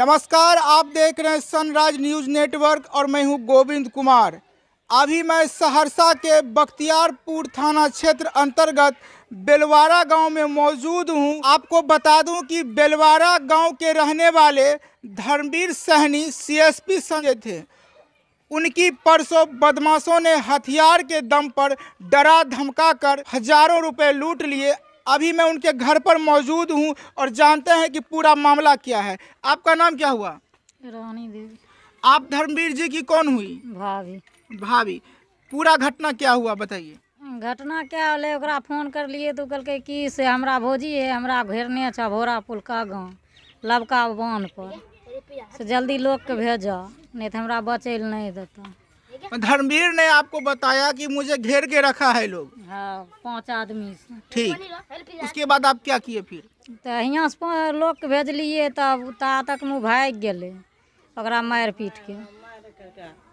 नमस्कार, आप देख रहे हैं सनराइज न्यूज नेटवर्क और मैं हूं गोविंद कुमार। अभी मैं सहरसा के बख्तियारपुर थाना क्षेत्र अंतर्गत बेलवारा गांव में मौजूद हूं। आपको बता दूं कि बेलवारा गांव के रहने वाले धर्मवीर सहनी सीएसपी संजय थे। उनकी परसों बदमाशों ने हथियार के दम पर डरा धमका कर हजारों रुपए लूट लिए। अभी मैं उनके घर पर मौजूद हूं और जानते हैं कि पूरा मामला क्या है। आपका नाम क्या हुआ? रानी देवी। आप धर्मवीर जी की कौन हुई? भाभी। भाभी। पूरा घटना क्या हुआ बताइए। घटना क्या होले, ओकरा फोन कर लिए तो कहलकै कि से हमरा भौजी है, हमरा घेरने छ भोरा पुल का गाँव लबका बांध पर, से जल्दी लोग के भेजा, नहीं तो हमरा बचे नहीं देता। धर्मवीर ने आपको बताया कि मुझे घेर के रखा है लोग? हाँ, 5 आदमी से। ठीक, उसके बाद आप क्या किए फिर? तो यहाँ से लोग के भेजलिए, तब ता तक मुँह भाग गेले, ओकरा मार पीट के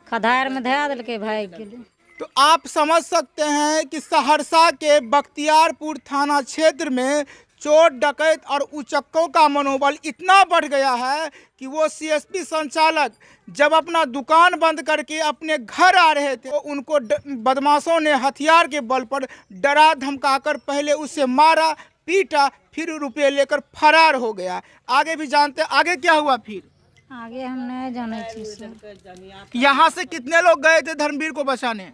खदार में धरा दिलके, भाग गेले। तो आप समझ सकते हैं कि सहरसा के बख्तियारपुर थाना क्षेत्र में चोर डकैत और उचक्कों का मनोबल इतना बढ़ गया है कि वो सीएसपी संचालक जब अपना दुकान बंद करके अपने घर आ रहे थे तो उनको बदमाशों ने हथियार के बल पर डरा धमकाकर पहले उसे मारा, पीटा, फिर रुपये लेकर फरार हो गया। आगे भी जानते, आगे क्या हुआ फिर? आगे हम नहीं जाने सर। यहाँ से कितने लोग गए थे धर्मवीर को बचाने?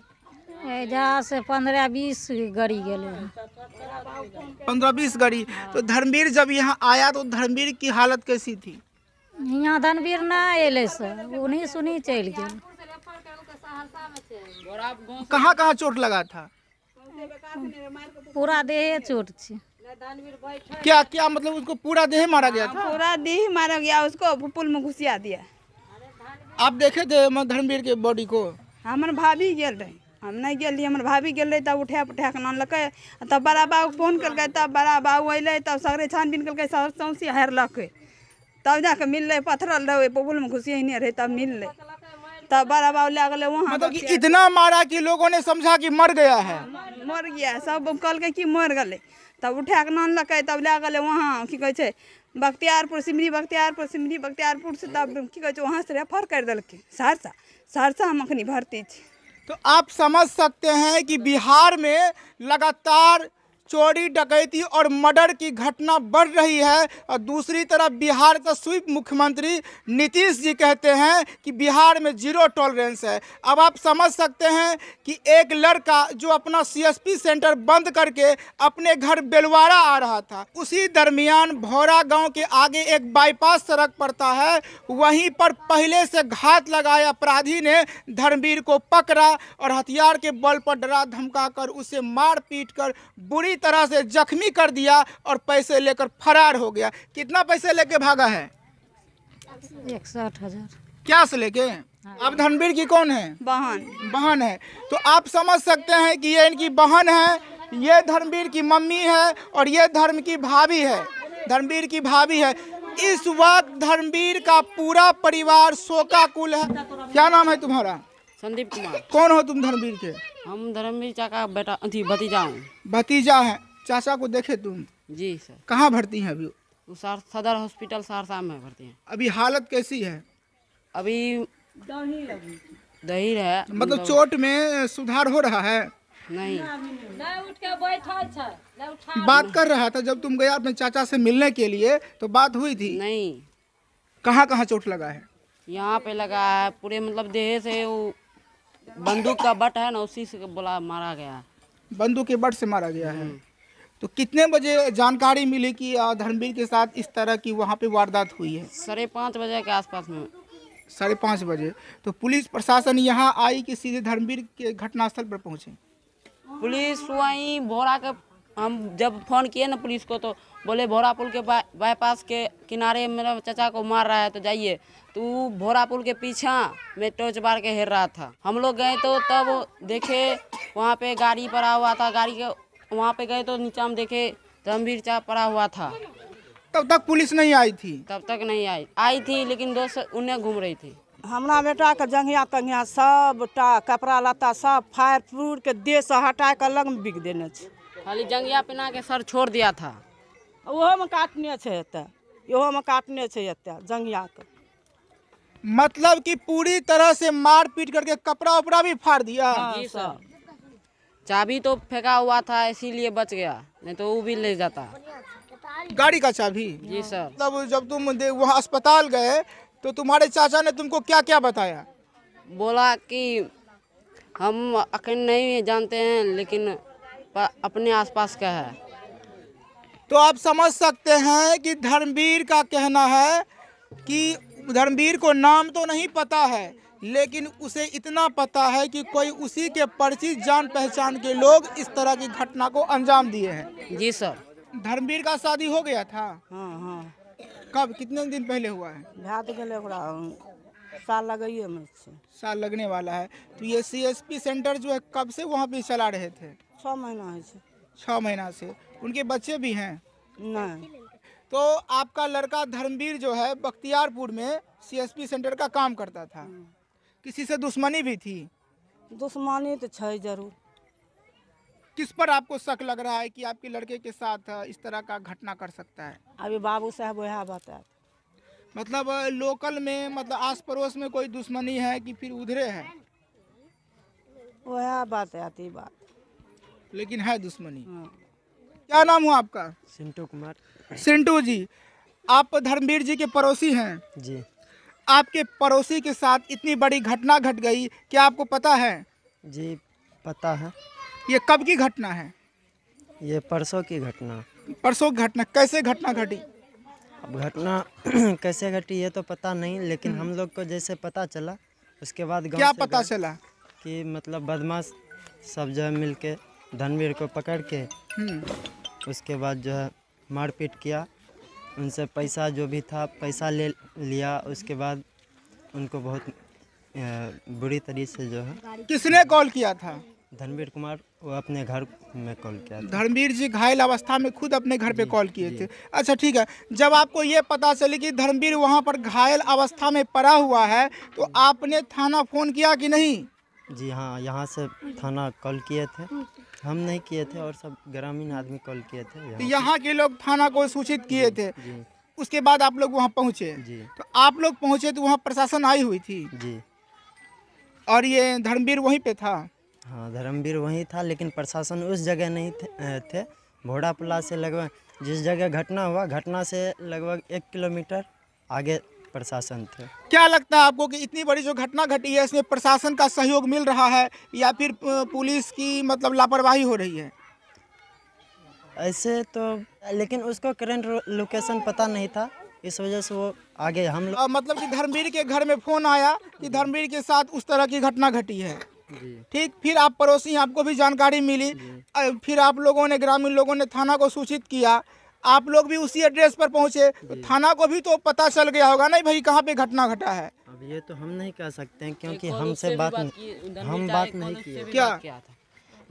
जहाँ से 15-20 गाड़ी गेले। 15-20 गाड़ी। तो धर्मवीर जब यहाँ आया तो धर्मवीर की हालत कैसी थी? यहाँ धर्मवीर ना अले सर, उन्हीं सुनी चल गए। कहाँ कहाँ चोट लगा था? पूरा देह चोट छे। क्या क्या मतलब उसको पूरा देह मारा गया था? पूरा देह मारा गया, उसको पुल में घुसिया दिया। आप देखे थे धर्मवीर के बॉडी को? हमर भाभी गेल रहे, हम नहीं गेल, हमर भाभी गेल रहे, तब उठा के नानलकै, तब बड़ा बाबू फोन करके, तब बड़ा बाबू अइले, तब सगरे छानबीन करके सौंसी हारलकै, तब जाके मिलले, पथरल रहे पुल में घुसिए रहे, तब मिलले, तब बड़ा बाबू ले गए वहाँ। मतलब कि इतना मारा कि लोगों ने समझा कि मर गया है। मर गया, सब कहलकै कि मर गए, तब उठा के नानलकै, तब ले गए वहाँ की कहै छै बख्तियारपुर सिमरी बख्तियारपुर से, तब की कहै छै वहाँ से रेफर कर देलकै सहरसा हम अखनी भर्ती छी। तो आप समझ सकते हैं कि बिहार में लगातार चोरी डकैती और मर्डर की घटना बढ़ रही है और दूसरी तरफ बिहार का स्वीप मुख्यमंत्री नीतीश जी कहते हैं कि बिहार में जीरो टॉलरेंस है। अब आप समझ सकते हैं कि एक लड़का जो अपना सीएसपी सेंटर बंद करके अपने घर बेलवारा आ रहा था, उसी दरमियान भौरा गांव के आगे एक बाईपास सड़क पड़ता है, वहीं पर पहले से घात लगाए अपराधी ने धर्मवीर को पकड़ा और हथियार के बल पर डरा धमका कर उसे मार पीट कर बुरी तरह से जख्मी कर दिया और पैसे लेकर फरार हो गया। कितना पैसे लेके भागा है? 61,000। क्या से लेके? अब धर्मवीर की कौन है? बहन है। तो आप समझ सकते हैं कि ये इनकी बहन है, ये धर्मवीर की मम्मी है और ये धर्मवीर की भाभी है। इस वक्त धर्मवीर का पूरा परिवार शोकाकुल है। क्या नाम है तुम्हारा? संदीप कुमार। कौन हो तुम धर्मवीर के? हम धर्मवीर चाचा बेटा भतीजा हूँ। भतीजा है। चाचा को देखे तुम? जी सर। कहाँ भर्ती हैं अभी? सदर हॉस्पिटल सहरसा में भर्ती हैं। अभी हालत कैसी है? अभी दही है, मतलब चोट में सुधार हो रहा है? नहीं। बात कर रहा था जब तुम गया अपने चाचा से मिलने के लिए तो बात हुई थी? नहीं। कहाँ कहाँ चोट लगा है? यहाँ पे लगा है पूरे, मतलब देह से वो बंदूक का बट है ना, उसी से बोला मारा गया है। बंदूक के बट से मारा गया है। तो कितने बजे जानकारी मिली कि धर्मवीर के साथ इस तरह की वहाँ पे वारदात हुई है? 5:30 बजे के आसपास में। 5:30 बजे। तो पुलिस प्रशासन यहाँ आई कि सीधे धर्मवीर के घटनास्थल पर पहुँचे? पुलिस वहीं भोरा के, हम जब फोन किए ना पुलिस को तो बोले भोरा पुल के बाईपास के किनारे मेरा चाचा को मार रहा है, तो जाइए। तो भोरा पुल के पीछे में टॉर्च बार के हेर रहा था। हम लोग गए तो तब देखे वहाँ पे गाड़ी पड़ा हुआ था, गाड़ी के वहाँ पे गए तो नीचा में देखे धर्मवीर चा पड़ा हुआ था। तब तक पुलिस नहीं आई थी? तब तक नहीं आई थी, लेकिन दोस्त उन्हें घूम रही थी। हमरा बेटा के जंघिया तंघिया सबटा कपड़ा लत्ता सब फायर प्रूफ के देह से हटा के अलग में बिक देने छै। खाली जंघिया पहना के सर छोड़ दिया था। ओहो में काटने छै एते, इहो में काटने छै एते जंघिया के। मतलब कि पूरी तरह से मार पीट करके कपड़ा उपड़ा भी फाड़ दिया। जी सर, चाबी तो फेंका हुआ था इसीलिए बच गया, नहीं तो वो भी ले जाता। गाड़ी का चाबी? जी सर। मतलब जब तुम वहाँ अस्पताल गए तो तुम्हारे चाचा ने तुमको क्या क्या बताया? बोला कि हम अकेले नहीं जानते हैं, लेकिन अपने आसपास का है। तो आप समझ सकते हैं कि धर्मवीर का कहना है कि धर्मवीर को नाम तो नहीं पता है, लेकिन उसे इतना पता है कि कोई उसी के परिचित जान पहचान के लोग इस तरह की घटना को अंजाम दिए हैं। जी सर। धर्मवीर का शादी हो गया था? हाँ हाँ कब, कितने दिन पहले हुआ है? भात गले ओकरा साल लगाइए में से। साल लगने वाला है। तो ये सीएसपी सेंटर जो है कब से वहाँ पे चला रहे थे? 6 महीना है से। 6 महीना से। उनके बच्चे भी हैं? नहीं। तो आपका लड़का धर्मवीर जो है बख्तियारपुर में सीएसपी सेंटर का काम करता था, किसी से दुश्मनी भी थी? दुश्मनी तो है जरूर। किस पर आपको शक लग रहा है कि आपके लड़के के साथ इस तरह का घटना कर सकता है? अभी बाबू साहब वह बता। मतलब लोकल में, मतलब आस पड़ोस में कोई दुश्मनी है कि फिर उधरे है? वह बात आती बात, लेकिन है दुश्मनी। हाँ। क्या नाम हुआ आपका? सिंटू कुमार। सिंटू जी, आप धर्मवीर जी के पड़ोसी हैं। जी आपके पड़ोसी के साथ इतनी बड़ी घटना घट गई, क्या आपको पता है? जी पता है। ये कब की घटना है? ये परसों की घटना। परसों की घटना। कैसे घटना घटी? अब घटना कैसे घटी ये तो पता नहीं, लेकिन हम लोग को जैसे पता चला उसके बाद गांव क्या से पता गए चला? कि मतलब बदमाश सब जो है मिल के धर्मवीर को पकड़ के उसके बाद जो है मारपीट किया, उनसे पैसा जो भी था पैसा ले लिया। उसके बाद उनको बहुत बुरी तरीके से जो है। किसने कॉल किया था? धर्मवीर कुमार वो अपने घर में कॉल किया था। धर्मवीर जी घायल अवस्था में खुद अपने घर पे कॉल किए थे। अच्छा ठीक है, जब आपको ये पता चली कि धर्मवीर वहाँ पर घायल अवस्था में पड़ा हुआ है तो आपने थाना फ़ोन किया कि नहीं? जी हाँ, यहाँ से थाना कॉल किए थे, हम नहीं किए थे और सब ग्रामीण आदमी कॉल किए थे। तो यहाँ के लोग थाना को सूचित किए थे। जी उसके बाद आप लोग वहाँ पहुँचे? जी तो आप लोग पहुँचे तो वहाँ प्रशासन आई हुई थी जी। और ये धर्मवीर वहीं पे था? हाँ, धर्मवीर वहीं था, लेकिन प्रशासन उस जगह नहीं थे। भोड़ा पुला से लगभग जिस जगह घटना हुआ, घटना से लगभग 1 किलोमीटर आगे प्रशासन थे। क्या लगता है आपको कि इतनी बड़ी जो घटना घटी है इसमें प्रशासन का सहयोग मिल रहा है या फिर पुलिस की मतलब लापरवाही हो रही है? ऐसे तो, लेकिन उसको करंट लोकेशन पता नहीं था, इस वजह से वो आगे हम लोग। मतलब कि धर्मवीर के घर में फ़ोन आया कि धर्मवीर के साथ उस तरह की घटना घटी है। ठीक, फिर आप पड़ोसी, आपको भी जानकारी मिली, फिर आप लोगों ने, ग्रामीण लोगों ने थाना को सूचित किया, आप लोग भी उसी एड्रेस पर पहुंचे, तो थाना को भी तो पता चल गया होगा नहीं भाई कहाँ पे घटना घटा है? अब ये तो हम नहीं कह सकते हैं क्योंकि हमसे बात हम बात नहीं किए। क्या था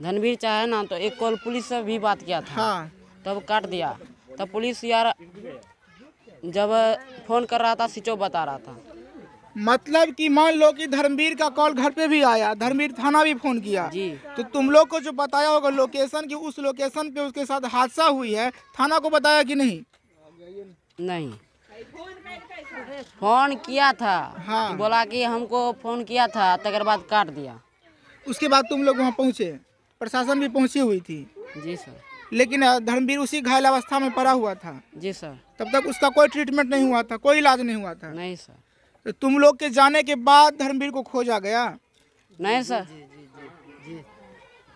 धर्मवीर चाहे ना तो एक कॉल पुलिस से भी बात किया था। हाँ, तब काट दिया। तब पुलिस यार जब फ़ोन कर रहा था स्विच ऑफ बता रहा था। मतलब कि मान लो कि धर्मवीर का कॉल घर पे भी आया, धर्मवीर थाना भी फ़ोन किया जी। तो तुम लोग को जो बताया होगा लोकेशन की, उस लोकेशन पे उसके साथ हादसा हुई है, थाना को बताया कि नहीं? नहीं, फ़ोन किया था। हाँ। बोला कि हमको फ़ोन किया था, तकर बाद काट दिया। उसके बाद तुम लोग वहाँ पहुँचे, प्रशासन भी पहुँची हुई थी, जी सर। लेकिन धर्मवीर उसी घायल अवस्था में पड़ा हुआ था। जी सर। तब तक उसका कोई ट्रीटमेंट नहीं हुआ था, कोई इलाज नहीं हुआ था? नहीं सर। तो तुम लोग के जाने के बाद धर्मवीर को खोजा गया? नहीं सर।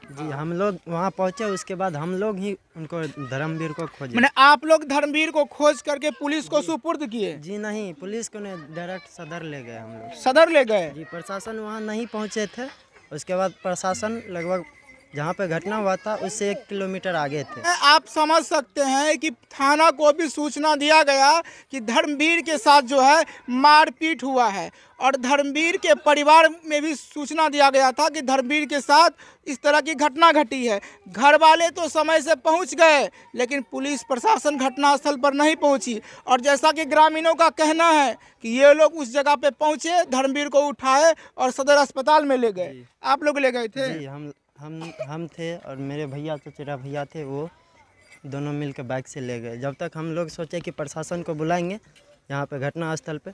जी हम लोग वहाँ पहुँचे, उसके बाद हम लोग ही उनको धर्मवीर को खोजे। मैंने आप लोग धर्मवीर को खोज करके पुलिस को सुपुर्द किए? जी नहीं, पुलिस को नहीं, डायरेक्ट सदर ले गए हम लोग। सदर ले गए? जी, प्रशासन वहाँ नहीं पहुँचे थे। उसके बाद प्रशासन लगभग जहाँ पे घटना हुआ था उससे 1 किलोमीटर आगे थे। आप समझ सकते हैं कि थाना को भी सूचना दिया गया कि धर्मवीर के साथ जो है मारपीट हुआ है, और धर्मवीर के परिवार में भी सूचना दिया गया था कि धर्मवीर के साथ इस तरह की घटना घटी है। घर वाले तो समय से पहुंच गए, लेकिन पुलिस प्रशासन घटनास्थल पर नहीं पहुंची, और जैसा कि ग्रामीणों का कहना है कि ये लोग उस जगह पे पहुंचे, धर्मवीर को उठाए और सदर अस्पताल में ले गए। आप लोग ले गए थे? जी हम थे और मेरे भैया, चचेरा भैया थे, वो दोनों मिलकर बाइक से ले गए। जब तक हम लोग सोचे कि प्रशासन को बुलाएंगे यहाँ पे घटना स्थल पे,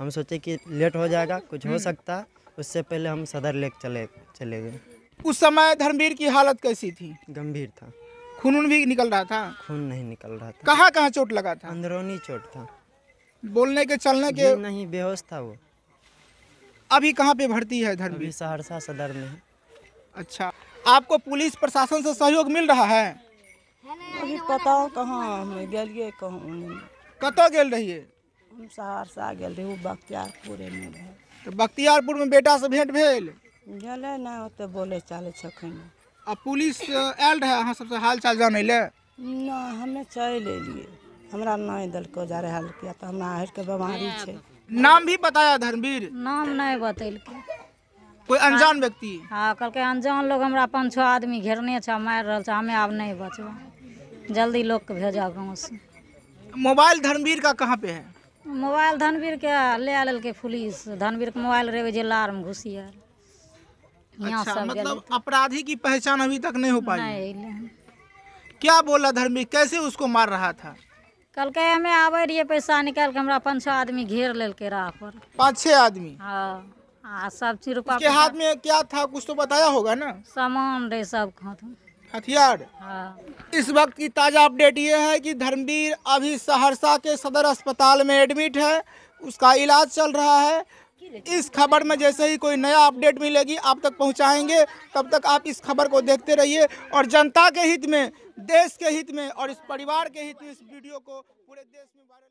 हम सोचे कि लेट हो जाएगा, कुछ हो सकता है, उससे पहले हम सदर लेके चले गए। उस समय धर्मवीर की हालत कैसी थी? गंभीर था, खून भी निकल रहा था? खून नहीं निकल रहा था। कहाँ कहाँ चोट लगा था? अंदरूनी चोट था, बोलने के चलने के? जी नहीं, बेहोश था वो। अभी कहाँ पे भर्ती है धर्मवीर? अभी सहरसा सदर में है। अच्छा, आपको पुलिस प्रशासन से सहयोग मिल रहा है? अभी पता कहाँ हम गेलिए कहूँ, कतौ गेल रहिए? हम सहरसा गेल रही, बख्तियारपुरे में रहे। तो बख्तियारपुर में बेटा से भेंट भेल? गेले नहीं ओते बोले चाले छखन। अब पुलिस आयल रहे अहाँ सबसे हाल चाल जाने ले? नहीं, हमें चल एलिए, हमरा नहीं दलको जा रहा किया तो हमरा हर के बीमारी छे। नाम भी बताया धर्मवीर? नाम नहीं बतैलकै। कोई अनजान व्यक्ति? हाँ, कहलकै अनजान लोग हमरा 5-6 आदमी घेरने छ, मारि रहल छ, हमे आब नहीं बचबा, जल्दी लोग के भेजा गाँव से। मोबाइल धर्मवीर का कहाँ पे है? मोबाइल धनवीर के ले लेलकै पुलिस। धनवीर के मोबाइल रहे जेलार में घुसियार। यहाँ अच्छा, सब मतलब अपराधी की पहचान अभी तक नहीं हो पाई? नहीं अइले। क्या बोला धर्मवीर, कैसे उसको मार रहा था? कहलकै हमे आबे रहिए पैसा निकाल के, हमरा 5-6 आदमी घेर लेलकै राह पर। 5-6 आदमी? हाँ, आ सब चीज रुपा उसके हाथ में क्या था, कुछ तो बताया होगा ना? सामान रहे सब हाथ। हथियार? हाँ। इस वक्त की ताज़ा अपडेट ये है कि धर्मवीर अभी सहरसा के सदर अस्पताल में एडमिट है, उसका इलाज चल रहा है। इस खबर में जैसे ही कोई नया अपडेट मिलेगी आप तक पहुंचाएंगे। तब तक आप इस खबर को देखते रहिए और जनता के हित में, देश के हित में और इस परिवार के हित में इस वीडियो को पूरे देश में वायरल